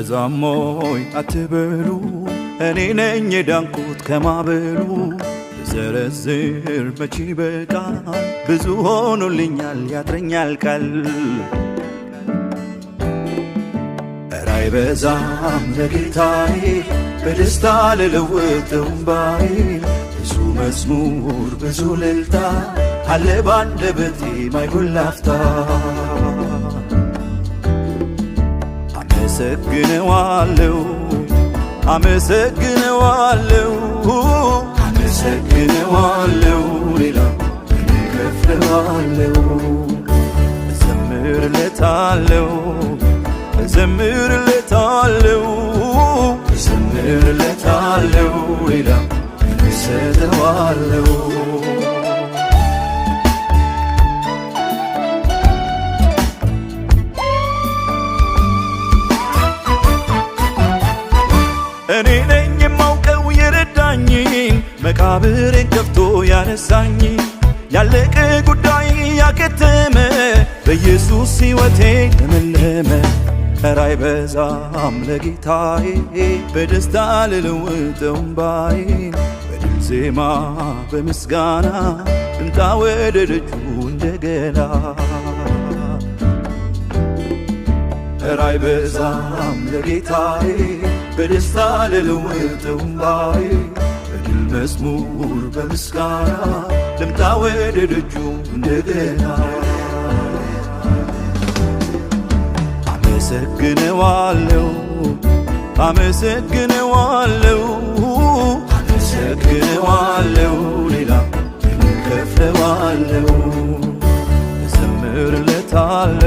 አይበዛሞይ አትበሉ እኔ ነኝ የዳንኩት ከማበሉ ዘረዝር መቼ በቃል ብዙ ሆኖልኛል ያጥረኛል ቃል ኧረ አይበዛም ለጌታዬ በደስታ ልለውጠው እምባዬ ብዙ መዝሙር ብዙ እልልታ አለ ባንደበቴ ማይጎል አፍታ አመሰግነዋለሁ አመሰግነዋለሁ አመሰግነዋለሁ ሌላ እከፍለዋለሁ እዘምርለታለሁ እዘምርለታለሁ እዘምርለታለሁ ሌላ እሰጠዋለሁ እኔ ነኝ የማውቀው የረዳኝን መቃብሬን ከፍቶ ያነሳኝ ያለቀ ጉዳይ ያከተመ በኢየሱስ ሕይወቴ ለመለመ ኧረ አይበዛም ለጌታዬ በደስታ ልለውጠው እምባዬን በድል ዜማ በምስጋና ልምጣ ወደ ደጁ እንደገና ኧረ አይበዛም ለጌታዬ በደስታ ልለውጠው እምባዬን በድል መዝሙር በምስጋና ልምጣ ወደ ደጁ እንደገና አመሰግነዋለሁ አመሰግነዋለሁ አመሰግነዋለሁ ሌላ እከፍለዋለሁ እዘምርለታለሁ